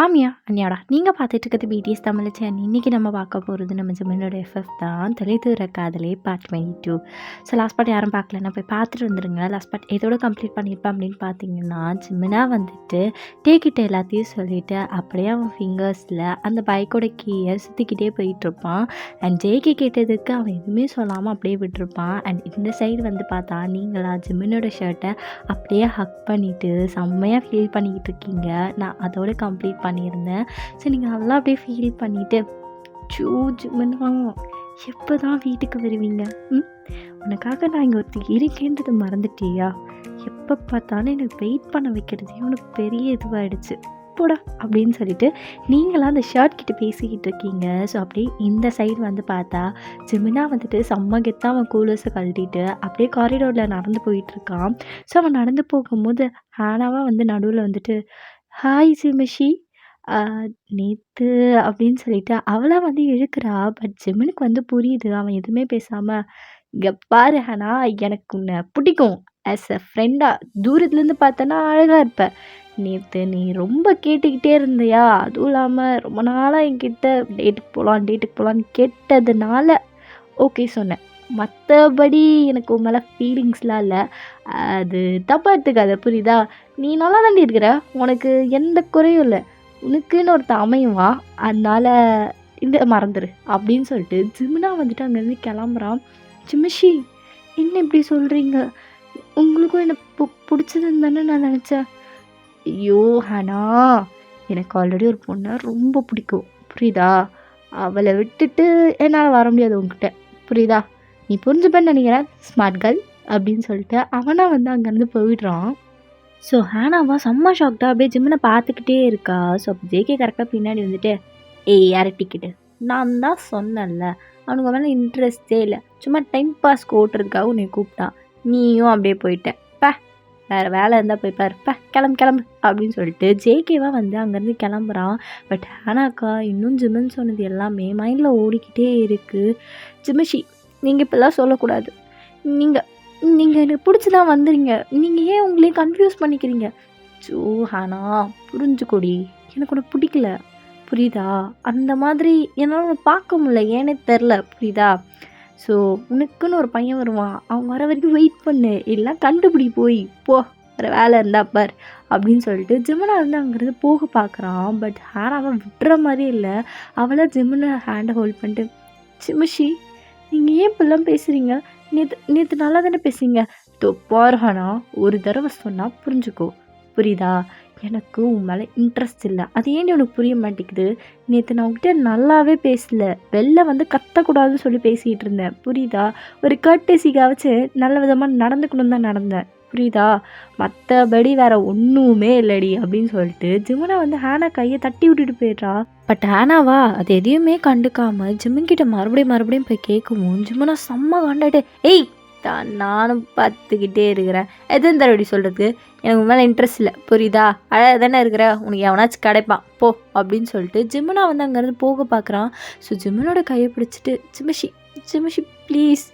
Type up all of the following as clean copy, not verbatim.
ஆமியா, அன்யாடா. நீங்க பார்த்துட்டு இருக்கிறது பிடிஎஸ் தமிழ் சேனல். இன்னைக்கு நம்ம பார்க்க போறது நம்ம ஜிமினோட எஃப்எஃப் தான். தொலைதூர காதலே பார்ட் 22. ஸோ லாஸ்ட் பார்ட் யாரும் பார்க்கலன்னா போய் பார்த்துட்டு வந்துருங்க. லாஸ்ட் பார்ட் எதோட கம்ப்ளீட் பண்ணியிருப்பேன் அப்படின்னு பார்த்தீங்கன்னா, ஜிமினா வந்துட்டு டேக்கிட்ட எல்லாத்தையும் சொல்லிட்டு அப்படியே அவன் ஃபிங்கர்ஸில் அந்த பைக்கோட கீயை சுற்றிக்கிட்டே போயிட்டுருப்பான். அண்ட் ஜேகே கேட்டதுக்கு அவன் எதுவுமே சொல்லாமல் அப்படியே விட்டுருப்பான். அண்ட் இந்த சைடு வந்து பார்த்தா நீங்களா ஜிமினோட ஷர்ட்டை அப்படியே ஹக் பண்ணிவிட்டு செம்மையாக ஃபீல் பண்ணிக்கிட்டு இருக்கீங்க. நான் அதோட கம்ப்ளீட் பண்ணியிருந்தேன். ஸோ நீங்கள் நல்லா அப்படியே ஃபீல் பண்ணிவிட்டு ஜிமினா எப்போ தான் வீட்டுக்கு வருவீங்க? உனக்காக நான் இங்கே ஒருத்தர் இருக்கேன்றது மறந்துட்டியா? எப்போ பார்த்தாலும் எனக்கு வெயிட் பண்ண வைக்கிறதே உனக்கு பெரிய இதுவாகிடுச்சு போடா அப்படின்னு சொல்லிட்டு நீங்களாம் அந்த ஷர்ட் கிட்ட பேசிக்கிட்டு இருக்கீங்க. ஸோ அப்படியே இந்த சைடு வந்து பார்த்தா ஜிமினா வந்துட்டு செம்ம கெத்தாக அவன் கூலர்ஸை கழட்டிட்டு அப்படியே காரிடோரில் நடந்து போயிட்டுருக்கான். ஸோ அவன் நடந்து போகும்போது ஹானாவாக வந்து நடுவில் வந்துட்டு ஹாய் சிமிஷி நேத்து அப்படின்னு சொல்லிட்டு அவளா வந்து இழுக்கிறா. பட் ஜிமினுக்கு வந்து புரியுது. அவன் எதுவுமே பேசாமல் இங்கே பாரு ஹனா, எனக்கு உன்னை பிடிக்கும் ஆஸ் அ ஃப்ரெண்டாக. தூரத்துலேருந்து பார்த்தேன்னா அழகாக இருப்ப. நேற்று நீ ரொம்ப கேட்டுக்கிட்டே இருந்தியா, அதுவும் இல்லாமல் ரொம்ப நாளாக என்கிட்ட டேட்டுக்கு போகலான்னு கேட்டதுனால ஓகே சொன்னேன். மற்றபடி எனக்கு உன் மேலே ஃபீலிங்ஸ்லாம் இல்லை. அது தப்பாக எடுத்துக்காத புரியுதா? நீ நல்லா தாண்டி இருக்கிற, உனக்கு எந்த குறையும் இல்லை. உனக்குன்னு ஒருத்தன் அமையுவான், அதனால் இந்த மறந்துடு அப்படின்னு சொல்லிட்டு ஜிமினா வந்துட்டு அங்கேருந்து கிளம்புறான். ஜிமிஷி என்ன இப்படி சொல்கிறீங்க? உங்களுக்கும் என்னை பிடிச்சதுன்னு தானே நான் நினச்சேன். ஐயோ ஹனா, எனக்கு ஆல்ரெடி ஒரு பொண்ணை ரொம்ப பிடிக்கும் புரியுதா? அவளை விட்டுட்டு என்னால் வர முடியாது உங்ககிட்ட புரியுதா? நீ புரிஞ்சுப்பேன்னு நினைக்கிறேன் ஸ்மார்ட் கேர்ள் அப்படின்னு சொல்லிட்டு அவனா வந்து அங்கேருந்து போயிடுறான். ஸோ ஹேனாவா செம்ம ஷாக்டாக அப்படியே ஜிம்மினை பார்த்துக்கிட்டே இருக்கா. ஸோ அப்போ ஜேகே கரெக்டாக பின்னாடி வந்துட்டு ஏய் யார் டிக்கெட்டு? நான் தான் சொன்னேன்ல அவனுக்கு மேலே இன்ட்ரெஸ்டே இல்லை, சும்மா டைம் பாஸ்க்கு ஓட்டுறதுக்காக உன்னை கூப்பிட்டான், நீயும் அப்படியே போயிட்டேன் பே, வேறு வேலை இருந்தால் போய் பாரு பே, கிளம்பு அப்படின்னு சொல்லிட்டு ஜேகேவா வந்து அங்கேருந்து கிளம்புறான். பட் ஹேனாக்கா இன்னும் ஜிமின் சொன்னது எல்லாமே மைண்டில் ஓடிக்கிட்டே இருக்குது. ஜிமிஷி நீங்கள் இப்போல்லாம் சொல்லக்கூடாது. நீங்கள் எனக்கு பிடிச்சி தான் வந்துடுங்க. நீங்கள் ஏன் உங்களையும் கன்ஃபியூஸ் பண்ணிக்கிறீங்க? ஜோ ஹானா புரிஞ்சுக்கொடி, எனக்கு உனக்கு பிடிக்கல புரியுதா? அந்த மாதிரி என்னால் உனக்கு பார்க்க முடியல, ஏன்னே தெரில புரியுதா? ஸோ உனக்குன்னு ஒரு பையன் வருவான், அவன் வர வரைக்கும் வெயிட் பண்ணு, இல்லை கண்டுபிடி போய் போ, வேறு வேலை இருந்தா பார் அப்படின்னு சொல்லிட்டு ஜிமினா வந்து அங்கேருந்து போக பார்க்குறான். பட் ஹேனாவை விட்டுற மாதிரி இல்லை. அவளை ஜிமினை ஹேண்டை ஹோல்ட் பண்ணிட்டு சிமிஷி நீங்கள் ஏன் இப்பெல்லாம் பேசுகிறீங்க? நேற்று நல்லா தானே பேசுங்க. பாருஹானா, ஒரு தடவை சொன்னால் புரிஞ்சுக்கோ புரியுதா? எனக்கு உன் மேலே இன்ட்ரெஸ்ட் இல்லை, அது ஏன் உனக்கு புரிய மாட்டேங்குது? நேற்று நான் உங்ககிட்ட நல்லாவே பேசல, வெளில வந்து கத்தக்கூடாதுன்னு சொல்லி பேசிகிட்டு இருந்தேன் புரியுதா? ஒரு கர்டேசிக்காவச்சு நல்ல விதமாக நடந்துக்கணும் தான் நடந்தேன் புரியுதா? மற்றபடி வேற ஒன்றுமே இல்லடி அப்படின்னு சொல்லிட்டு ஜிமினா வந்து ஹேனா கையை தட்டி விட்டுட்டு போயிடுறா. பட் ஹேனாவா அது எதையுமே கண்டுக்காம ஜிமின்கிட்ட மறுபடியும் போய் கேட்கவும் ஜிமினா செம்ம காண்டாயிட்டு ஏய் தான் நானும் பார்த்துக்கிட்டே இருக்கிறேன், எதுவும் தரபடி சொல்கிறதுக்கு எனக்கு மேலே இன்ட்ரெஸ்ட் இல்லை புரியுதா? அழகாக தானே இருக்கிற, உனக்கு எவனாச்சும் கிடைப்பான் போ அப்படின்னு சொல்லிட்டு ஜிமினா வந்து அங்கேருந்து போக பார்க்குறான். ஸோ ஜிமினோட கையை பிடிச்சிட்டு ஜிமிஷி ப்ளீஸ்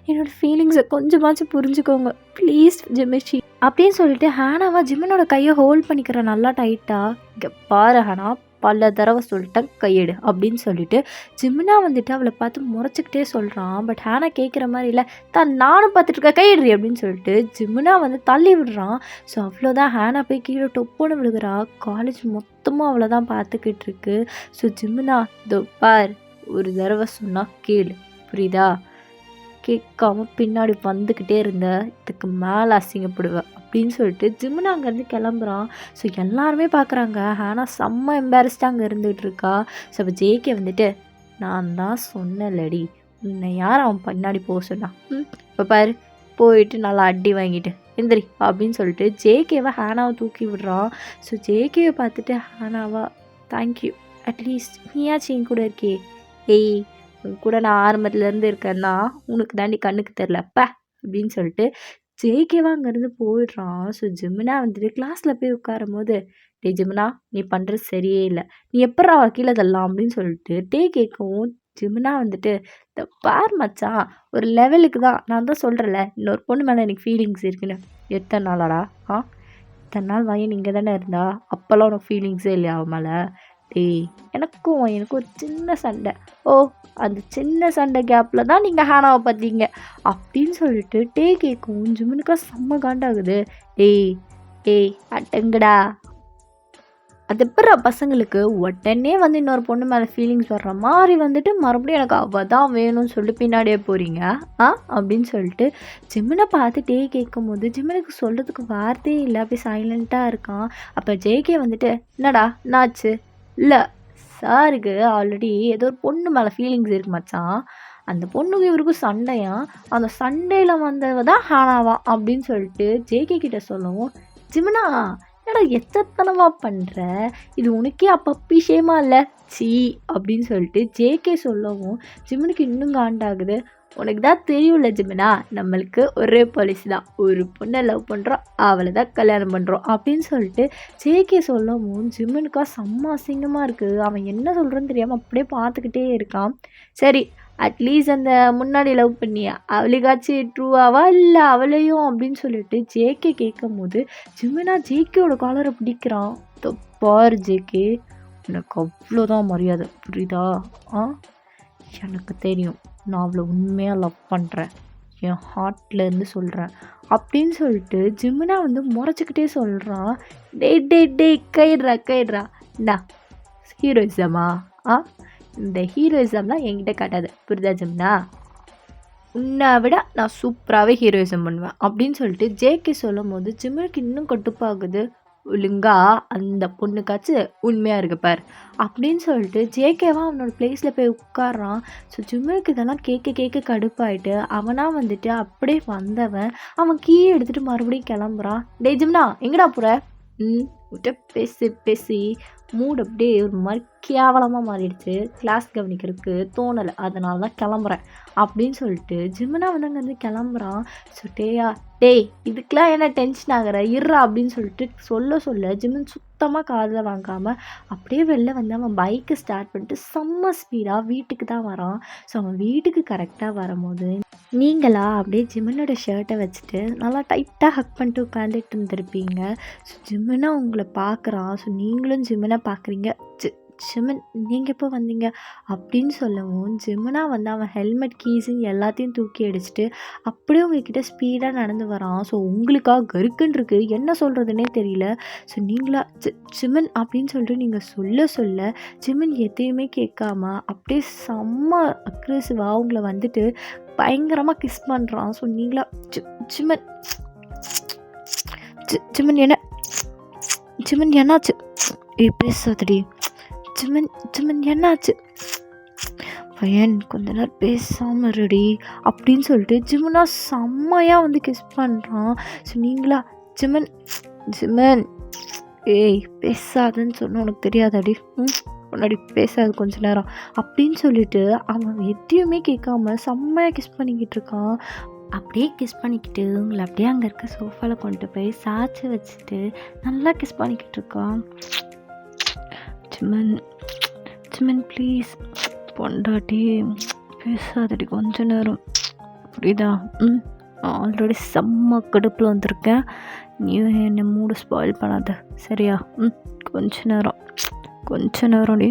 என்னோடய ஃபீலிங்ஸை கொஞ்சமாச்சும் புரிஞ்சுக்கோங்க ப்ளீஸ் ஜிமிஷி அப்படின்னு சொல்லிட்டு ஹேனாவா ஜிமினோட கையை ஹோல்ட் பண்ணிக்கிற நல்லா டைட்டாக. இங்கே பாரு ஹேனா, பல தடவை சொல்லிட்டேன் கையெடு அப்படின்னு சொல்லிட்டு ஜிமினா வந்துட்டு அவளை பார்த்து முறைச்சிக்கிட்டே சொல்கிறான். பட் ஹேனா கேட்குற மாதிரி இல்லை, தான் நானும் பார்த்துட்ருக்கேன் கையிடுறி அப்படின்னு சொல்லிட்டு ஜிமினா வந்து தள்ளி விடுறான். ஸோ அவ்வளோதான், ஹேனா போய் கீழே டொப்புன்னு விழுகிறா. காலேஜ் மொத்தமாக அவளை தான் பார்த்துக்கிட்டு இருக்கு. ஸோ ஜிமினா இதோ பார், ஒரு தடவை சொன்னால் கேளு புரியுதா? கேட்காம பின்னாடி வந்துக்கிட்டே இருந்த இதுக்கு மேலே அசிங்கப்படுவேன் அப்படின்னு சொல்லிட்டு ஜிமினா அங்கேருந்து கிளம்புறான். ஸோ எல்லாருமே பார்க்குறாங்க, ஆனால் செம்ம எம்பாரஸ்டாக அங்கே இருந்துகிட்டு இருக்கா. ஸோ அப்போ ஜேகே வந்துட்டு நான் தான் சொன்னேன்லடி, உன்னை யார் அவன் பின்னாடி போக சொன்னான்? இப்போ பாரு போயிட்டு நல்லா அடி வாங்கிட்டு எந்திரி அப்படின்னு சொல்லிட்டு ஜேகேவை ஹேனாவை தூக்கி விடுறான். ஸோ ஜேகேவை பார்த்துட்டு ஹேனாவா தேங்க்யூ, அட்லீஸ்ட் நீயாச்சும் என் கூட இருக்கே. ஏய் கூட நான் ஆரம்பத்துலேருந்து இருக்கேன்னா உனக்கு தாண்டி கண்ணுக்கு தெரிலப்ப அப்படின்னு சொல்லிட்டு ஜேகேவா அங்கேருந்து போயிடுறான். ஸோ ஜிமினா வந்துட்டு கிளாஸில் போய் உட்காரும் போது டே ஜிமினா நீ பண்ணுறது சரியே இல்லை, நீ எப்படா கீழே தரலாம் அப்படின்னு சொல்லிட்டு கேட்கவும் ஜிமினா வந்துட்டு இந்த பார் மச்சான், ஒரு லெவலுக்கு தான், நான் தான் சொல்கிறேன்ல இன்னொரு பொண்ணு மேலே எனக்கு ஃபீலிங்ஸ் இருக்குன்னு. எத்தனை நாளாடா இத்தனை நாள் வயன் இங்கே தானே இருந்தா, அப்போல்லாம் உனக்கு ஃபீலிங்ஸே இல்லையா அவன் மேலே? டேய், எனக்கு ஒரு சின்ன சண்டை. ஓ, அந்த சின்ன சண்டை கேப்பில் தான் நீங்கள் ஹேனாவை பார்த்தீங்க அப்படின்னு சொல்லிட்டு கேட்கவும் ஜிமினுக்கா செம்ம காண்டாகுது. டேய் டேய் அடங்குடா. அது எப்படிடா பசங்களுக்கு உடனே வந்து இன்னொரு பொண்ணு மேலே ஃபீலிங்ஸ் வர்ற மாதிரி வந்துட்டு மறுபடியும் எனக்கு அவள் தான் வேணும்னு சொல்லிட்டு பின்னாடியே போகிறீங்க அப்படின்னு சொல்லிட்டு ஜிமினை பார்த்து கேட்கும் போது ஜிமினுக்கு சொல்கிறதுக்கு வார்த்தையே இல்லை, அப்படியே சைலண்ட்டாக இருக்கான். அப்போ ஜேகே வந்துட்டு என்னடா என்னாச்சு? இல்லை சாருக்கு ஆல்ரெடி ஏதோ ஒரு பொண்ணு மேலே ஃபீலிங்ஸ் இருக்கு மச்சான், அந்த பொண்ணுக்கு இவருக்கும் சண்டையா, அந்த சண்டையில் வந்தவ தான் ஹானாவா அப்படின்னு சொல்லிட்டு ஜேகே கிட்ட சொல்லவும், ஜிமினா என்னடா எச்சத்தனமாக பண்ணுற, இது உனக்கே அப்பப்பி விஷயமா இல்லை சீ அப்படின்னு சொல்லிட்டு ஜேகே சொல்லவும் ஜிமினுக்கு இன்னும் காண்டாகுது. உனக்கு தான் தெரியும்ல ஜிமினா, நம்மளுக்கு ஒரே பாலிசி தான், ஒரு பொண்ணை லவ் பண்ணுறோம் அவளை தான் கல்யாணம் பண்ணுறோம் அப்படின்னு சொல்லிட்டு ஜேகே சொல்லவும் ஜிமினுக்கா செம்ம அசிங்கமாக இருக்குது. அவன் என்ன சொல்கிறேன்னு தெரியாமல் அப்படியே பார்த்துக்கிட்டே இருக்கான். சரி, அட்லீஸ்ட் அந்த முன்னாடி லவ் பண்ணியா அவளுக்காச்சும் ட்ரூவாவா இல்லை அவளையும் அப்படின்னு சொல்லிட்டு ஜேகே கேட்கும் போது ஜிமினா ஜேகேவோட காலரை பிடிக்கிறான். பாரு ஜேகே, எனக்கு அவ்வளோதான் மரியாதை, புரியுதா? எனக்கு தெரியும் நான் அவளை உண்மையாக லவ் பண்ணுறேன், என் ஹார்ட்லேருந்து சொல்கிறேன் அப்படின்னு சொல்லிட்டு ஜிமினா வந்து முறைச்சிக்கிட்டே சொல்கிறான். டே கைடுறா என்ன ஹீரோயிசமா? இந்த ஹீரோயிசம்லாம் என்கிட்ட காட்டாது, புரியுதா ஜிமினா? உன்னை விட நான் சூப்பராகவே ஹீரோயிசம் பண்ணுவேன் அப்படின்னு சொல்லிட்டு ஜேகே சொல்லும் போது ஜிமினுக்கு இன்னும் கட்டுப்பாகுது. ஒழுங்கா அந்த பொண்ணுக்காச்சும் உண்மையாக இருக்கு பார் அப்படின்னு சொல்லிட்டு ஜேகேவா அவனோட பிளேஸில் போய் உட்கார்றான். ஸோ ஜிமினுக்கு இதெல்லாம் கேட்க கடுப்பாயிட்டு அவனாக வந்துட்டு அப்படியே வந்தவன் அவன் கீழே எடுத்துகிட்டு மறுபடியும் கிளம்புறான். டே ஜிமினா எங்கடா போகிற? விட்ட பேசி மூடு அப்படியே ஒரு மாதிரி கேவலமாக மாறிடுச்சு, கிளாஸ் கவனிக்கிறதுக்கு தோணலை, அதனால தான் கிளம்புறேன் அப்படின்னு சொல்லிட்டு ஜிமினா வந்து அங்கேருந்து கிளம்புறான். ஸோ டேய் இதுக்கெலாம் என்ன டென்ஷன் ஆகிற இருறா அப்படின்னு சொல்லிட்டு சொல்ல ஜிமின் சுத்தமாக காதில் வாங்காமல் அப்படியே வெளில வந்து அவன் பைக்கை ஸ்டார்ட் பண்ணிட்டு செம்ம ஸ்பீடாக வீட்டுக்கு தான் வரான். ஸோ அவன் வீட்டுக்கு கரெக்டாக வரும்போது நீங்களா அப்படியே ஜிமினோட ஷர்ட்டை வச்சுட்டு நல்லா டைட்டாக ஹக் பண்ணிட்டு உட்காந்துட்டு இருந்திருப்பீங்க. ஸோ ஜிமினா உங்களை பார்க்குறான். ஸோ நீங்களும் ஜிமினை பார்க்குறீங்க. ஜிமின் நீங்கள் எப்போ வந்தீங்க அப்படின்னு சொல்லவும் ஜிமினா வந்து அவன் ஹெல்மெட் கீஸுன்னு எல்லாத்தையும் தூக்கி அடிச்சுட்டு அப்படியே உங்ககிட்ட ஸ்பீடாக நடந்து வரான். ஸோ உங்களுக்காக கருக்குன்னு இருக்குது, என்ன சொல்கிறதுனே தெரியல. ஸோ நீங்களா ஜிமின் அப்படின்னு சொல்லிட்டு நீங்கள் சொல்ல ஜிமின் எதையுமே கேட்காம அப்படியே செம்ம அக்ரெசிவாக உங்களை வந்துட்டு பயங்கரமாக கிஸ் பண்ணுறான். ஸோ நீங்களா ஜிமின் ஜிமின் என்னாச்சு? பேசாதடி ஜிமின் என்னாச்சு? பையன் கொஞ்ச நேரம் பேசாமல் ரெடி அப்படின்னு சொல்லிட்டு ஜிமினா செம்மையாக வந்து கிஸ் பண்ணுறான். ஸோ நீங்களா ஜிமின் ஏய் பேசாதுன்னு சொன்ன உனக்கு தெரியாதாடி, முன்னாடி பேசாது கொஞ்ச நேரம் அப்படின்னு சொல்லிட்டு அவன் எதையுமே கேட்காம செம்மையாக கிஸ் பண்ணிக்கிட்டு இருக்கான். அப்படியே கிஸ் பண்ணிக்கிட்டு உங்களை அப்படியே அங்கே இருக்க சோஃபாவில் கொண்டு போய் சாய்ச்சி வச்சுட்டு நல்லா கிஸ் பண்ணிக்கிட்டு இருக்கான். ஜிமின் ப்ளீஸ் பொண்டாட்டி பேசாதடி கொஞ்ச நேரம், புரியுதா? ஆல்ரெடி செம்ம கடுப்பில் வந்திருக்கேன், நீ என்னை மூடு ஸ்பாயில் பண்ணாத சரியா? கொஞ்ச நேரம்டி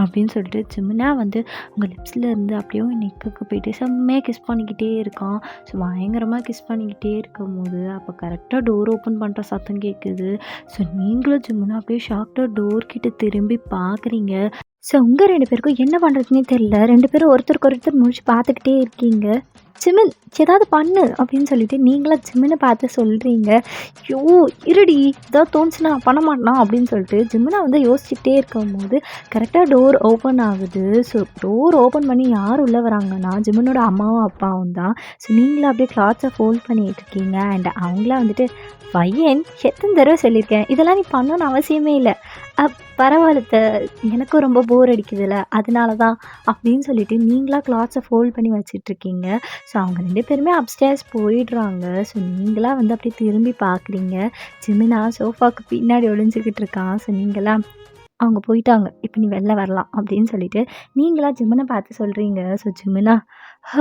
அப்படின்னு சொல்லிட்டு ஜிமினா வந்து உங்கள் லிப்ஸில் இருந்து அப்படியே நெக்குக்கு போயிட்டு செம்மையாக கிஸ் பண்ணிக்கிட்டே இருக்கான். ஸோ பயங்கரமாக கிஸ் பண்ணிக்கிட்டே இருக்கும் போது அப்போ கரெக்டாக டோர் ஓப்பன் பண்ணுற சத்தம் கேட்குது. ஸோ நீங்களும் ஜிமினா அப்படியே ஷாக்டாக டோர்கிட்ட திரும்பி பார்க்குறீங்க. ஸோ உங்கள் 2 பேருக்கும் என்ன பண்ணுறதுனே தெரியல, 2 பேரும் ஒருத்தருக்கு முழிச்சு பார்த்துக்கிட்டே இருக்கீங்க. ஜிமின் ஏதாவது பண்ணு அப்படின்னு சொல்லிட்டு நீங்களாம் ஜிமினை பார்த்து சொல்கிறீங்க. ஐயோ இருடி ஏதாவது தோணுச்சுன்னா பண்ண மாட்டானா அப்படின்னு சொல்லிட்டு ஜிமினா வந்து யோசிச்சுட்டே இருக்கும்போது கரெக்டாக டோர் ஓப்பன் ஆகுது. ஸோ டோர் ஓப்பன் பண்ணி யார் உள்ளே வராங்கன்னா ஜிமினோட அம்மாவும் அப்பாவும் தான். ஸோ நீங்களும் அப்படியே கிளாத்ஸை ஃபோல்ட் பண்ணிகிட்டு இருக்கீங்க. அண்ட் அவங்களாம் வந்துட்டு பையன் எத்தனை தடவை சொல்லியிருக்கேன் இதெல்லாம் நீ பண்ணணும்னு அவசியமே இல்லை, பரவாயில்ல எனக்கும் ரொம்ப போர் அடிக்குதுல்ல அதனால தான் அப்படின்னு சொல்லிட்டு நீங்களாக கிளாத்ஸை ஃபோல்ட் பண்ணி வச்சிட்ருக்கீங்க. ஸோ அவங்க 2 பேருமே அப்ஸ்டேர்ஸ் போயிடுறாங்க. ஸோ நீங்களாம் வந்து அப்படியே திரும்பி பார்க்குறீங்க. ஜிமினா சோஃபாவுக்கு பின்னாடி ஒளிஞ்சிக்கிட்டு இருக்கான். ஸோ நீங்களாம் அவங்க போயிட்டாங்க, இப்போ நீ வெளில வரலாம் அப்படின்னு சொல்லிட்டு நீங்களாம் ஜிமினை பார்த்து சொல்கிறீங்க. ஸோ ஜிமினா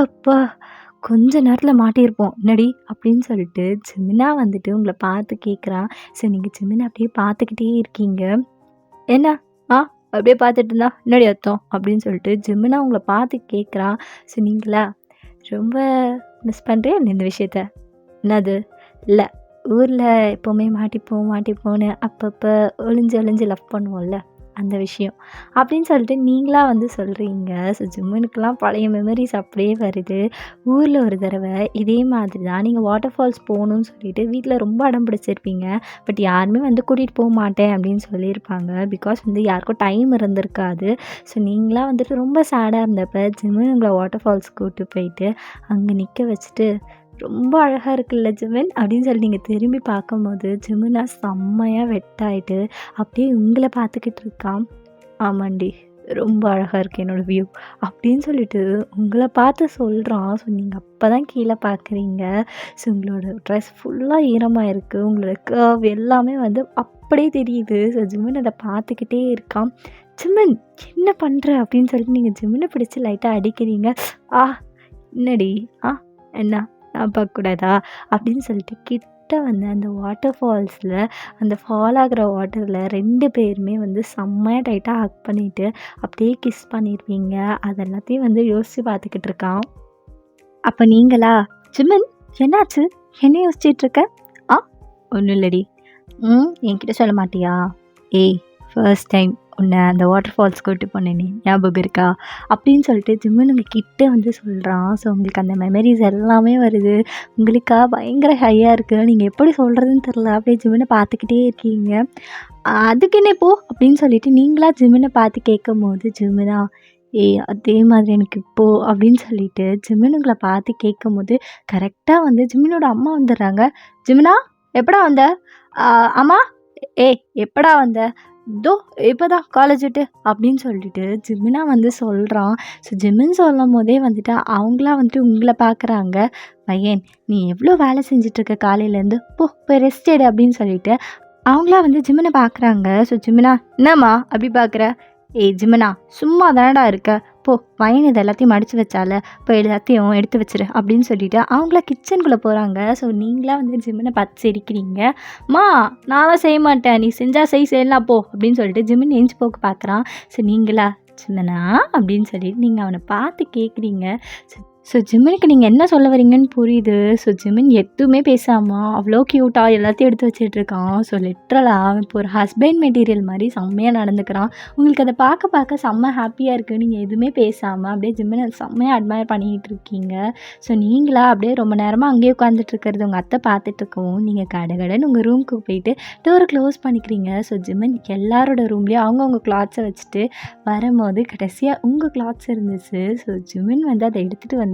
அப்பா கொஞ்ச நேரத்தில் மாட்டியிருப்போம் என்னடி அப்படின்னு சொல்லிட்டு ஜிமினா வந்துட்டு உங்களை பார்த்து கேட்குறான். சரி நீங்கள் ஜிமினா அப்படியே பார்த்துக்கிட்டே இருக்கீங்க. என்ன ஆ அப்படியே பார்த்துட்டு இருந்தா என்னடி அர்த்தம் அப்படின்னு சொல்லிட்டு ஜிமினா உங்களை பார்த்து கேட்குறா. ஸோ நீங்களா ரொம்ப மிஸ் பண்ணுறேன் இந்த விஷயத்த. என்னது இல்லை ஊரில் எப்போவுமே மாட்டிப்போம் மாட்டிப்போன்னு அப்பப்போ ஒளிஞ்சு ஒளிஞ்சு லவ் பண்ணுவோம்ல அந்த விஷயம் அப்படின்னு சொல்லிட்டு நீங்களா வந்து சொல்கிறீங்க. ஸோ ஜிம்முனுக்கெலாம் பழைய மெமரிஸ் அப்படியே வருது. ஊரில் ஒரு தடவை இதே மாதிரி தான் நீங்கள் வாட்டர் ஃபால்ஸ் போகணுன்னு சொல்லிட்டு வீட்டில் ரொம்ப அடம் பிடிச்சிருப்பீங்க. பட் யாருமே வந்து கூட்டிகிட்டு போக மாட்டேன் அப்படின்னு சொல்லியிருப்பாங்க. பிகாஸ் வந்து யாருக்கும் டைம் இருந்திருக்காது. ஸோ நீங்களாம் வந்துட்டு ரொம்ப சேடாக இருந்தப்போ ஜிம்மு உங்களை வாட்டர் ஃபால்ஸ் கூப்பிட்டு போயிட்டு அங்கே நிற்க வச்சுட்டு ரொம்ப அழகாக இருக்குல்ல ஜிமின் அப்படின்னு சொல்லி நீங்கள் திரும்பி பார்க்கும்போது ஜிமினா செம்மையாக வெட்டாயிட்டு அப்படியே உங்களை பார்த்துக்கிட்டு இருக்கான். ஆமாண்டி ரொம்ப அழகாக இருக்குது என்னோடய வியூ அப்படின்னு சொல்லிட்டு உங்களை பார்த்து சொல்கிறான். ஸோ நீங்கள் அப்போ தான் கீழே பார்க்குறீங்க. ஸோ உங்களோட ட்ரெஸ் ஃபுல்லாக ஈரமாக இருக்குது. உங்களோட கர்வ் எல்லாமே வந்து அப்படியே தெரியுது. ஸோ ஜிமின் அதை பார்த்துக்கிட்டே இருக்கான். ஜிமின் என்ன பண்ணுற அப்படின்னு சொல்லிட்டு நீங்கள் ஜிமினை பிடிச்சி லைட்டாக அடிக்கிறீங்க. ஆ என்னடி என்ன நான் பார்க்கக்கூடாதா அப்படின்னு சொல்லிட்டு கிட்ட வந்து அந்த வாட்டர் ஃபால்ஸில் அந்த ஃபால் ஆகிற வாட்டரில் 2 பேருமே வந்து செம்மையாக டைட்டாக ஹக் பண்ணிவிட்டு அப்படியே கிஸ் பண்ணியிருப்பீங்க. அது எல்லாத்தையும் வந்து யோசித்து பார்த்துக்கிட்டு இருக்கான். அப்போ நீங்களா ஜிமின் என்னாச்சு என்ன யோசிச்சிட்டு இருக்க? ஒன்றும் இல்லடி. என்கிட்ட சொல்ல மாட்டியா? ஏய் ஃபர்ஸ்ட் டைம் உன்னை அந்த வாட்டர் ஃபால்ஸ் கூப்பிட்டு போனேனே ஞாபகம் இருக்கா அப்படின்னு சொல்லிட்டு ஜிம்முன் உங்கள் கிட்ட வந்து சொல்கிறான். ஸோ உங்களுக்கு அந்த மெமரிஸ் எல்லாமே வருது. உங்களுக்கா பயங்கர ஹையாக இருக்குது. நீங்கள் எப்படி சொல்கிறதுன்னு தெரில. அப்படியே ஜிம்முனை பார்த்துக்கிட்டே இருக்கீங்க. அதுக்கு என்ன போ அப்படின்னு சொல்லிட்டு நீங்களா ஜிம்முனை பார்த்து கேட்கும் போது ஜிம்முனா அதே மாதிரி எனக்கு இப்போது அப்படின்னு சொல்லிட்டு ஜிம்முன் உங்களை பார்த்து கேட்கும் போது கரெக்டாக வந்து ஜிம்மினோட அம்மா வந்துடுறாங்க. ஜிம்முனா எப்படா வந்த? அம்மா எப்படா வந்த? இதோ இப்போ தான் காலேஜ் விட்டு அப்படின்னு சொல்லிட்டு ஜிமினா வந்து சொல்கிறான். ஸோ ஜிமின் சொல்லும் போதே வந்துட்டு அவங்களாம் வந்துட்டு உங்களை பார்க்குறாங்க. பையன் நீ எவ்வளோ வேலை செஞ்சிட்ருக்க காலையிலேருந்து போய் ரெஸ்ட் எடு அப்படின்னு சொல்லிட்டு அவங்களாம் வந்து ஜிமினை பார்க்குறாங்க. ஸோ ஜிமினா என்னம்மா அப்படி பார்க்குற? ஜிமினா சும்மா தானடா இருக்க பையன் இது எல்லாத்தையும் மடித்து வச்சால இப்போ எல்லாத்தையும் எடுத்து வச்சிரு அப்படின்னு சொல்லிட்டு அவங்கள கிச்சனுக்குள்ளே போகிறாங்க. ஸோ நீங்களாம் வந்து ஜிமினை பார்த்து சிரிக்கிறீங்க. நான் தான் செய்ய மாட்டேன் நீ செஞ்சால் செய்யலாம் அப்படின்னு சொல்லிட்டு ஜிமின் ஏஞ்சி போக்கு பார்க்குறான். ஸோ நீங்களா ஜிமினா அப்படின்னு சொல்லிட்டு நீங்கள் அவனை பார்த்து கேட்குறீங்க. ஸோ ஜிமினுக்கு நீங்கள் என்ன சொல்ல வரீங்கன்னு புரியுது. ஸோ ஜிமின் எதுவுமே பேசாமல் அவ்வளோ க்யூட்டாக எல்லாத்தையும் எடுத்து வச்சிட்ருக்கான். ஸோ லிட்ரலாக இப்போ ஒரு ஹஸ்பண்ட் மெட்டீரியல் மாதிரி செம்மையாக நடந்துக்கிறான். உங்களுக்கு அதை பார்க்க செம்ம ஹாப்பியாக இருக்குது. நீங்கள் எதுவுமே பேசாமல் அப்படியே ஜிமினை செம்மையாக அட்மையர் பண்ணிக்கிட்டு இருக்கீங்க. ஸோ நீங்களா அப்படியே ரொம்ப நேரமாக அங்கேயே உட்காந்துட்ருக்கிறது உங்கள் அத்தை பார்த்துட்ருக்கவும் நீங்கள் கடைன்னு உங்கள் ரூமுக்கு போயிட்டு டோரை க்ளோஸ் பண்ணிக்கிறீங்க. ஸோ ஜிமின் எல்லாரோட ரூம்லேயும் அவங்கவுங்க கிளாத்ஸை வச்சுட்டு வரும்போது கடைசியாக உங்கள் கிளாத்ஸ் இருந்துச்சு. ஸோ ஜிமின் வந்து அதை எடுத்துகிட்டு வந்து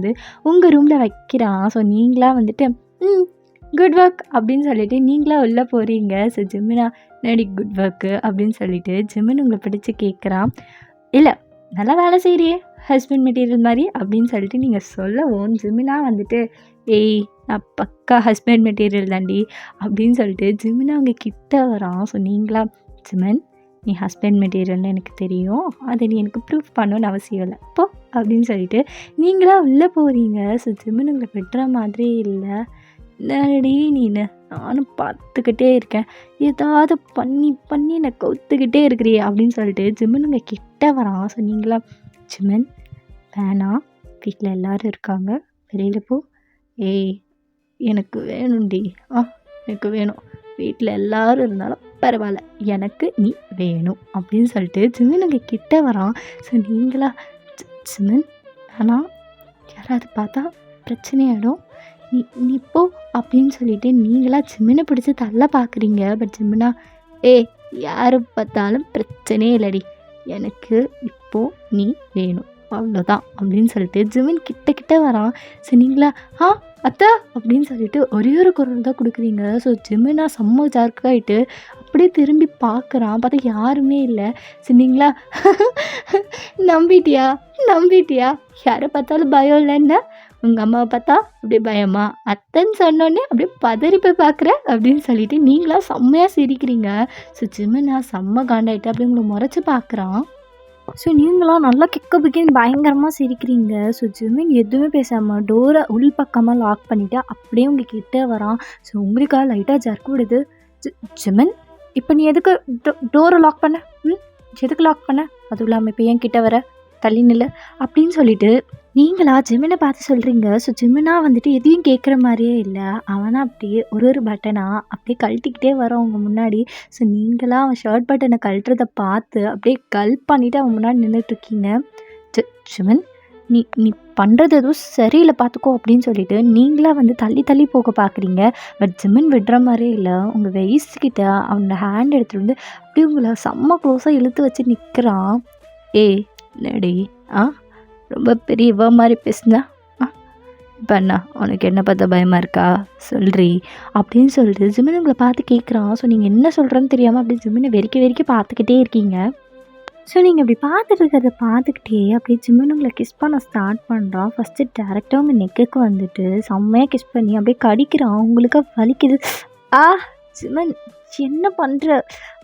உங்கள் ரூமில் வைக்கிறான். ஸோ நீங்களாக வந்துட்டு குட் ஒர்க் அப்படின்னு சொல்லிட்டு நீங்களாக உள்ளே போகிறீங்க. ஸோ ஜிமினா நடி குட் ஒர்க்கு அப்படின்னு சொல்லிட்டு ஜிமின் உங்களை பிடிச்சி கேட்குறான். இல்லை நல்லா வேலை செய்கிறியே ஹஸ்பண்ட் மெட்டீரியல் மாதிரி அப்படின்னு சொல்லிட்டு நீங்கள் சொல்லவும் ஜிமினா வந்துட்டு நான் பக்கா ஹஸ்பண்ட் மெட்டீரியல் தாண்டி அப்படின்னு சொல்லிட்டு ஜிமினா அவங்க கிட்ட வரான். ஸோ நீங்களா ஜிமின் நீ ஹஸ்பண்ட் மெட்டீரியல்னு எனக்கு தெரியும். அதை நீ எனக்கு ப்ரூஃப் பண்ணணுன்னு அவசியம் இல்லை அப்படின்னு சொல்லிட்டு நீங்களாக உள்ளே போகிறீங்க. ஸோ ஜிமின் உங்களை வெட்டுற மாதிரி இல்லை. என்னடி நீனு நானும் பார்த்துக்கிட்டே இருக்கேன் ஏதாவது பண்ணி என்னை கவுத்துக்கிட்டே இருக்கிறியே அப்படின்னு சொல்லிட்டு ஜிமின் உங்கள் கிட்ட வரான். ஸோ நீங்களா ஜிமின் வேணாம் வீட்டில் எல்லோரும் இருக்காங்க வெளியில் போ. எனக்கு வேணும்டி எனக்கு வேணும் வீட்டில் எல்லோரும் இருந்தாலும் பரவாயில்ல எனக்கு நீ வேணும் அப்படின்னு சொல்லிட்டு ஜிமின் உங்கள் கிட்ட வரான். ஸோ நீங்களா ஜிமின் ஆனால் யாராவது பார்த்தா பிரச்சனையாயிடும் நீ போ அப்படின்னு சொல்லிட்டு நீங்களா ஜிமினை பிடிச்சி தள்ள பார்க்குறீங்க. பட் ஜிமினா யார் பார்த்தாலும் பிரச்சனையே இல்லடி எனக்கு இப்போது நீ வேணும் அவ்வளோதான் அப்படின்னு சொல்லிட்டு ஜிமின் கிட்ட வரான். ஸோ நீங்களா அத்தை அப்படின்னு சொல்லிட்டு ஒரே ஒரு குரல் தான் கொடுக்குறீங்க. ஸோ ஜிமினா செம்ம ஜார்க்காயிட்டு அப்படியே திரும்பி பார்க்குறான். பார்த்தா யாருமே இல்லை. ஸோ நீங்களா நம்பிட்டியா யாரை பார்த்தாலும் பயம் இல்லைன்னா உங்கள் அம்மாவை பார்த்தா அப்படியே பயமா அத்தைன்னு சொன்னோன்னே அப்படியே பதறி போய் பார்க்குற அப்படின்னு சொல்லிட்டு நீங்களா செம்மையாக சிரிக்கிறீங்க. ஸோ ஜிமினா செம்ம காண்டாயிட்டு அப்படி உங்களை முறைச்சி பார்க்குறான். ஸோ நீங்களாம் நல்லா கிக்க பிக்கின்னு பயங்கரமாக சிரிக்கிறீங்க. ஸோ ஜிமின் எதுவுமே பேசாமல் டோரை உள் பக்கமாக லாக் பண்ணிவிட்டு அப்படியே உங்ககிட்ட வரான். ஸோ உங்களுக்காக லைட்டாக ஜர்க் விடுது. ஜிமின், இப்போ நீ எதுக்கு டோரை லாக் பண்ண? எதுக்கு லாக் பண்ண? அதுவும் இல்லாமல் இப்போ ஏன் கிட்ட வர? தள்ளி நில்லு அப்படின்னு சொல்லிட்டு நீங்களா ஜிமினை பார்த்து சொல்கிறீங்க. ஸோ ஜிமினா வந்துட்டு எதையும் கேட்குற மாதிரியே இல்லை. அவனை அப்படியே ஒரு பட்டனாக அப்படியே கழட்டிக்கிட்டே வரான் அவங்க முன்னாடி. ஸோ நீங்களாம் அவன் ஷர்ட் பட்டனை கழட்டுறதை பார்த்து அப்படியே கல்ப் பண்ணிவிட்டு அவன் முன்னாடி நின்றுட்டுருக்கீங்க. ஜிமின், நீ நீ பண்ணுறது எதுவும் சரியில்லை பார்த்துக்கோ அப்படின்னு சொல்லிட்டு நீங்களாக வந்து தள்ளி தள்ளி போக பார்க்குறீங்க. பட் ஜிமின் விடுற மாதிரியே இல்லை. உங்கள் வயசுக்கிட்ட அவனோட ஹேண்ட் எடுத்துகிட்டு வந்து அப்படியே உங்களை செம்ம க்ளோஸாக இழுத்து வச்சு நிற்கிறான். ஏய் என்னடி, ரொம்ப பெரிய இவ மாதிரி பேசுனா, இப்போ என்ன உனக்கு என்ன பார்த்தா பயமாக இருக்கா சொல்றி அப்படின்னு சொல்லிட்டு ஜிமின் உங்களை பார்த்து கேட்குறான். ஸோ நீங்கள் என்ன சொல்கிறேன்னு தெரியாமல் அப்படியே ஜிமினை வெறிக்க பார்த்துக்கிட்டே இருக்கீங்க. ஸோ நீங்கள் அப்படி பார்த்துட்டு இருக்கிறத பார்த்துக்கிட்டே அப்படியே ஜிமின் உங்களை கிஸ் பண்ண ஸ்டார்ட் பண்ணுறான். ஃபஸ்ட்டு டேரெக்டாக உங்கள் நெக்குக்கு வந்துட்டு செம்மையாக கிஸ் பண்ணி அப்படியே கடிக்கிறான். உங்களுக்கு வலிக்குது. ஜிமின் என்ன பண்ணுற,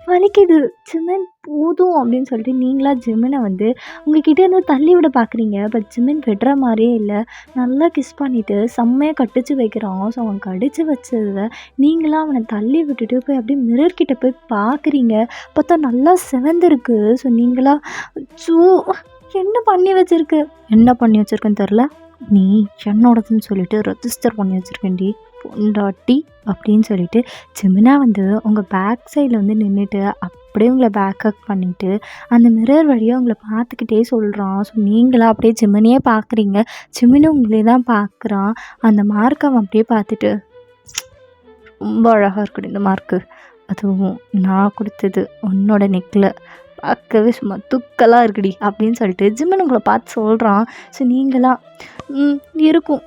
வலிக்குது ஜிமின் போதும் அப்படின்னு சொல்லிட்டு நீங்களா ஜிமினை வந்து உங்ககிட்ட இருந்து தள்ளி விட பார்க்குறீங்க. பட் ஜிமின் விடுற மாதிரியே இல்லை. நல்லா கிஸ் பண்ணிவிட்டு செம்மையாக கடிச்சு வைக்கிறான். ஸோ அவன் கடிச்சு வச்சதை நீங்களாம் அவனை தள்ளி விட்டுட்டு போய் அப்படியே மிரர்கிட்ட போய் பார்க்குறீங்க. பார்த்தா நல்லா செவந்திருக்கு. ஸோ நீங்களா என்ன பண்ணி வச்சுருக்குன்னு தெரில, நீ என்னோடதுன்னு சொல்லிட்டு ரெஜிஸ்டர் பண்ணி வச்சுருக்கேன்டி பொண்டாட்டி அப்படின்னு சொல்லிட்டு ஜிமினா வந்து உங்கள் பேக் சைடில் வந்து நின்றுட்டு அப்படியே உங்களை பேக்கப் பண்ணிவிட்டு அந்த மிரர் வழியாக உங்களை பார்த்துக்கிட்டே சொல்கிறான். ஸோ நீங்களாம் அப்படியே ஜிமினையே பார்க்குறீங்க. ஜிமினும் உங்களே தான் பார்க்குறான். அந்த மார்க்கை அவன் அப்படியே பார்த்துட்டு, ரொம்ப அழகாக இருக்குது இந்த மார்க்கு, அதுவும் நான் கொடுத்தது உன்னோட நெக்கில், பார்க்கவே சும்மா துக்கலாக இருக்குடி அப்படின்னு சொல்லிட்டு ஜிமின் உங்களை பார்த்து சொல்கிறான். ஸோ நீங்களாம் இருக்கும்,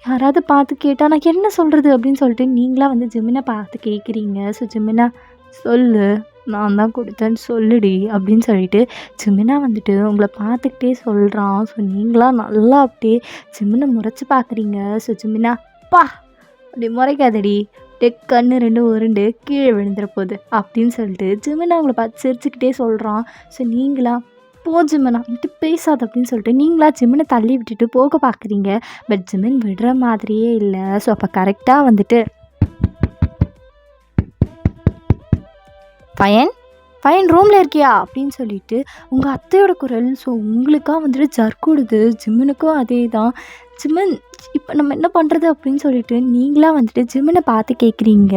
யாராவது பார்த்து கேட்டால் நான் என்ன சொல்கிறது அப்படின்னு சொல்லிட்டு நீங்களாக வந்து ஜிமினை பார்த்து கேட்குறீங்க. ஸோ ஜிமினா சொல்லு, நான் தான் கொடுத்தேன்னு சொல்லுடி அப்படின்னு சொல்லிட்டு ஜிமினா வந்துட்டு உங்களை பார்த்துக்கிட்டே சொல்கிறான். ஸோ நீங்களாம் நல்லா அப்படியே ஜிமினை முறைச்சி பார்க்குறீங்க. ஸோ ஜிமினா, அப்படி முறைக்காதடி, கண்ணு 2 உருண்டு கீழே விழுந்துற போகுது அப்படின்னு சொல்லிட்டு ஜிமினா அவங்கள பார்த்து சிரிச்சுக்கிட்டே சொல்கிறான். ஸோ நீங்களா ஜிமினா என்கிட்ட பேசாது அப்படின்னு சொல்லிட்டு நீங்களா ஜிமினை தள்ளி விட்டுட்டு போக பார்க்குறீங்க. பட் ஜிமின் விடுற மாதிரியே இல்லை. ஸோ அப்போ கரெக்டாக வந்துட்டு பையன் ரூமில் இருக்கியா அப்படின்னு சொல்லிட்டு உங்கள் அத்தையோட குரல். ஸோ உங்களுக்காக வந்துட்டு ஜர்க்குடுது. ஜிமினுக்கும் அதே தான். ஜிமின், இப்போ நம்ம என்ன பண்ணுறது அப்படின்னு சொல்லிட்டு நீங்களாக வந்துட்டு ஜிமினை பார்த்து கேட்குறீங்க.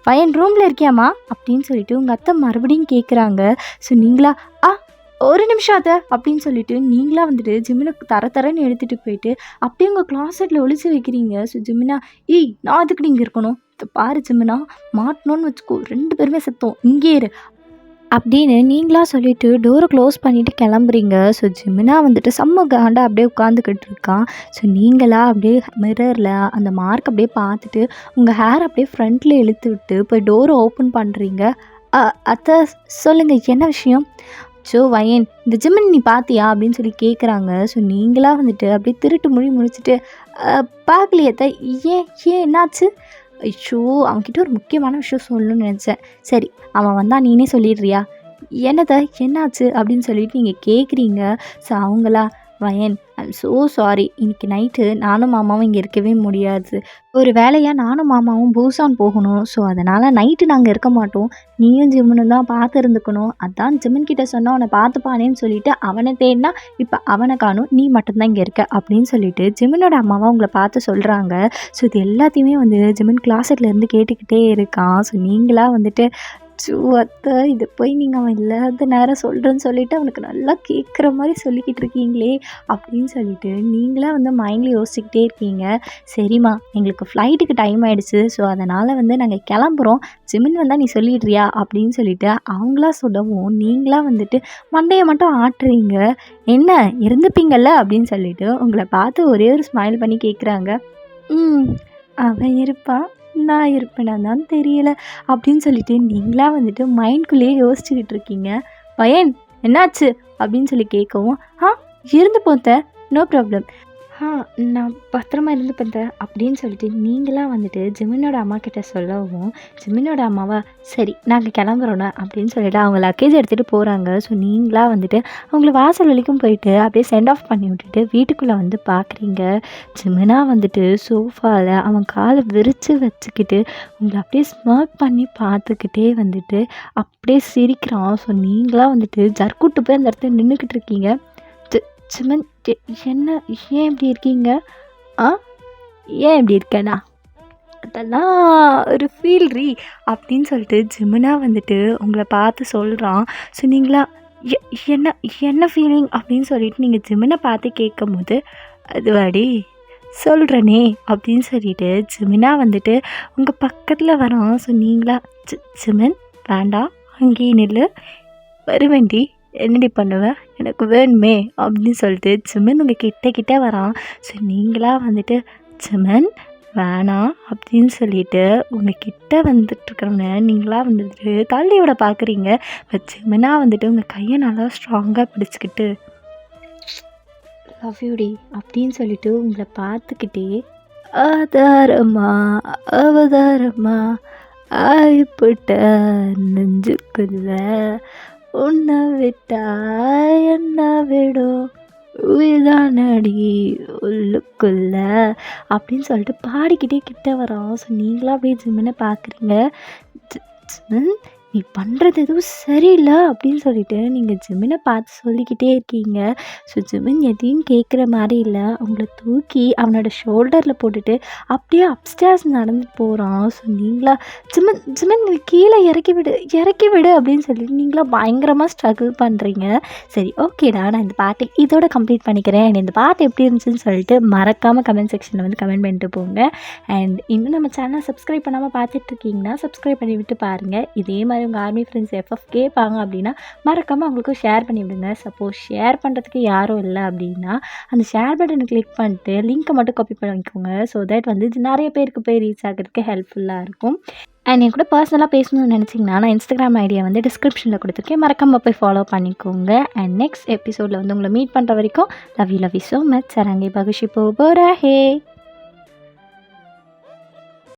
பையன் ரூமில் இருக்கியாம்மா அப்படின்னு சொல்லிட்டு உங்கள் அத்தை மறுபடியும் கேட்குறாங்க. ஸோ நீங்களா ஒரு நிமிஷம் அதை அப்படின்னு சொல்லிட்டு நீங்களாக வந்துட்டு ஜிமினுக்கு தரன்னு எடுத்துகிட்டு போயிட்டு அப்படியே உங்கள் கிளாஸெட்டில் ஒழிச்சு வைக்கிறீங்க. ஸோ ஜிமினா, நான் அதுக்கு நீங்கள் இருக்கணும், இதை பாரு ஜிமினா, மாட்டணும்னு வச்சுக்கோ, 2 பேருமே செத்தோம், இங்கே இரு அப்படின்னு நீங்களாக சொல்லிவிட்டு டோரை க்ளோஸ் பண்ணிவிட்டு கிளம்புறீங்க. ஸோ ஜிமினா வந்துட்டு செம்ம காண்டா அப்படியே உட்காந்துக்கிட்டு இருக்கான். ஸோ நீங்களாக அப்படியே மிரரில் அந்த மார்க் அப்படியே பார்த்துட்டு உங்கள் ஹேர் அப்படியே ஃப்ரண்ட்டில் இழுத்து விட்டு போய் டோரை ஓப்பன் பண்ணுறீங்க. அத்தை சொல்லுங்கள், என்ன விஷயம்? ஸோ வயன், இந்த ஜிமின் நீ பார்த்தியா அப்படின்னு சொல்லி கேட்குறாங்க. ஸோ நீங்களாக வந்துட்டு அப்படியே திருட்டு முடிச்சுட்டு பார்க்கலையே அத்தை, ஏன் என்னாச்சு? ஐயோ, அவன்கிட்ட ஒரு முக்கியமான விஷயம் சொல்லணும்னு நினச்சேன். சரி, அவன் வந்தால் நீனே சொல்லிடுறியா? என்னாச்சு அப்படின்னு சொல்லிட்டு நீங்கள் கேட்குறீங்க. ஸோ அவங்களா, வயன், ஐம் ஸோ சாரி, இன்றைக்கி நைட்டு நானும் மாமாவும் இங்கே இருக்கவே முடியாது. ஒரு வேலையாக நானும் மாமாவும் பூசான் போகணும். ஸோ அதனால் நைட்டு நாங்கள் இருக்க மாட்டோம், நீயும் ஜிமினும் தான் பார்த்து இருந்துக்கணும். அதான் ஜிமின் கிட்ட சொன்னால் அவனை பார்த்துப்பானேன்னு சொல்லிட்டு அவனை தேடினா இப்போ அவனை காணும், நீ மட்டும்தான் இங்கே இருக்க அப்படின்னு சொல்லிட்டு ஜிமினோட அம்மாவை உங்களை பார்த்து சொல்கிறாங்க. ஸோ இது எல்லாத்தையுமே வந்து ஜிமின் கிளாஸட்லேருந்து கேட்டுக்கிட்டே இருக்கான். ஸோ நீங்களாக வந்துட்டு, அத்தை, இதை போய் நீங்கள் அவன் இல்லாத நேரம் சொல்கிறேன்னு சொல்லிவிட்டு அவனுக்கு நல்லா கேட்குற மாதிரி சொல்லிக்கிட்டு இருக்கீங்களே அப்படின்னு சொல்லிட்டு நீங்களாக வந்து மைண்டில் யோசிச்சுக்கிட்டே இருக்கீங்க. சரிம்மா, எங்களுக்கு ஃப்ளைட்டுக்கு டைம் ஆகிடுச்சு, ஸோ அதனால் வந்து நாங்கள் கிளம்புறோம், ஜிமின் வந்தால் நீ சொல்லிடுறியா அப்படின்னு சொல்லிட்டு அவங்களா சொல்லவும் நீங்களாக வந்துட்டு மண்டையை மட்டும் ஆட்டுறீங்க. என்ன இருந்துப்பீங்கள்ல அப்படின்னு சொல்லிட்டு உங்களை பார்த்து ஒரே ஒரு ஸ்மைல் பண்ணி கேட்குறாங்க. அவன் இருப்பான், நான் இருப்பேனா தான் தெரியல அப்படின்னு சொல்லிட்டு நீங்களாக வந்துட்டு மைண்ட்குள்ளேயே யோசிச்சுக்கிட்டு இருக்கீங்க. பையன் என்னாச்சு அப்படின்னு சொல்லி கேட்கவும், இருந்து போத்த, நோ ப்ராப்ளம், ஆ நான் பத்திரமா இருந்து பண்ணுறேன் அப்படின்னு சொல்லிட்டு நீங்களா வந்துட்டு ஜிமினோட அம்மாக்கிட்ட சொல்லவும், ஜிமினோட அம்மாவா சரி நாங்கள் கிளம்புறோண்ணா அப்படின்னு சொல்லிட்டு அவங்க லக்கேஜ் எடுத்துகிட்டு போகிறாங்க. ஸோ நீங்களா வந்துட்டு அவங்கள வாசல் வரைக்கும் போயிட்டு அப்படியே சென்ட் ஆஃப் பண்ணி விட்டுட்டு வீட்டுக்குள்ளே வந்து பார்க்குறீங்க. ஜிமினா வந்துட்டு சோஃபாவில் அவன் காலை விரித்து வச்சுக்கிட்டு உங்களை அப்படியே ஸ்மர்க் பண்ணி பார்த்துக்கிட்டே வந்துட்டு அப்படியே சிரிக்கிறான். ஸோ நீங்களா வந்துட்டு ஜர்க்கூட்டு போய் அந்த இடத்துல நின்றுக்கிட்டு இருக்கீங்க. ஜிமன் என்ன ஏன் இப்படி இருக்கீங்க? ஆ ஏன் இப்படி இருக்கேனா? அதெல்லாம் ஒரு ஃபீல் அப்படின்னு சொல்லிட்டு ஜிமினா வந்துட்டு உங்களை பார்த்து சொல்கிறான். ஸோ நீங்களா எ என்ன என்ன ஃபீலிங் அப்படின்னு சொல்லிட்டு நீங்கள் ஜிமினை பார்த்து கேட்கும்போது, அதுவாடி சொல்கிறேனே அப்படின்னு சொல்லிட்டு ஜிமினா வந்துட்டு உங்கள் பக்கத்தில் வரான். ஸோ நீங்களா ஜிமின் வேண்டாம் அங்கேயே நில்லு வருவேன்டி என்னடி பண்ணுவ எனக்கு வேணுமே அப்படின்னு சொல்லிட்டு ஜிமின் உங்கள் கிட்ட வரான். ஸோ நீங்களா வந்துட்டு ஜிமின் வேணாம் அப்படின்னு சொல்லிட்டு உங்கள் கிட்ட வந்துட்டுருக்கிறவங்க நீங்களா வந்துட்டு தள்ளி விட பார்க்குறீங்க. பட் ஜிமினா வந்துட்டு உங்கள் கையை நல்லா ஸ்ட்ராங்காக பிடிச்சிக்கிட்டு லவ் யூடி அப்படின்னு சொல்லிட்டு உங்களை பார்த்துக்கிட்டே ஆதாரமா அவதாரமா ஆயிப்பட்ட நெஞ்சுக்குள்ள உன்னை விட்டா என்ன விடும் உயிர்தானடி உள்ளுக்குள்ள அப்படின்னு சொல்லிட்டு பாடிக்கிட்டே கிட்ட வரோம். ஸோ நீங்களாம் அப்படியே ஜிமினை பார்க்குறீங்க. ஜிமின் நீ பண்ணுறது எதுவும் சரியில்லை அப்படின்னு சொல்லிட்டு நீங்கள் ஜிமினை பார்த்து சொல்லிக்கிட்டே இருக்கீங்க. ஸோ ஜிமின் எதையும் கேட்குற மாதிரி இல்லை. அவங்கள தூக்கி அவனோட ஷோல்டரில் போட்டுட்டு அப்படியே அப்ஸ்டேர்ஸ் நடந்து போகிறான். ஸோ நீங்களா ஜிமின் ஜிமின் நீ கீழே இறக்கி விடு அப்படின்னு சொல்லிட்டு நீங்களா பயங்கரமாக ஸ்ட்ரகிள் பண்ணுறீங்க. சரி ஓகேடா நான் இந்த பாட்டை இதோட கம்ப்ளீட் பண்ணிக்கிறேன். அண்ட் இந்த பாட்டு எப்படி இருந்துச்சுன்னு சொல்லிட்டு மறக்காமல் கமெண்ட் செக்ஷனில் வந்து கமெண்ட் பண்ணிட்டு போங்க. அண்ட் இன்னும் நம்ம சேனலை சப்ஸ்கிரைப் பண்ணாமல் பார்த்துட்ருக்கீங்கன்னா சப்ஸ்கிரைப் பண்ணி விட்டு பாருங்கள். இதே மாதிரி உங்கள் ஆர்மி ஃப்ரெண்ட்ஸ் எஃப்எஃப் கேட்பாங்க அப்படின்னா மறக்காமல் அவங்களுக்கும் ஷேர் பண்ணி விடுங்க. சப்போஸ் ஷேர் பண்ணுறதுக்கு யாரும் இல்லை அப்படின்னா அந்த ஷேர் பட்டனை கிளிக் பண்ணிட்டு லிங்க்கை மட்டும் காப்பி பண்ணிக்கோங்க. ஸோ தட் வந்து இது நிறைய பேருக்கு போய் ரீச் ஆகிறதுக்கு ஹெல்ப்ஃபுல்லாக இருக்கும். அண்ட் என் கூட பர்சனலாக பேசணும்னு நினச்சிங்கன்னா நான் இன்ஸ்டாகிராம் ஐடியா வந்து டிஸ்கிரிப்ஷனில் கொடுத்துருக்கேன். மறக்காமல் போய் ஃபாலோ பண்ணிக்கோங்க. அண்ட் நெக்ஸ்ட் எபிசோடில் வந்து உங்களை மீட் பண்ணுற வரைக்கும் லவ் யூ ஸோ மச். சரங்கே பகுஷி போரா ஹே.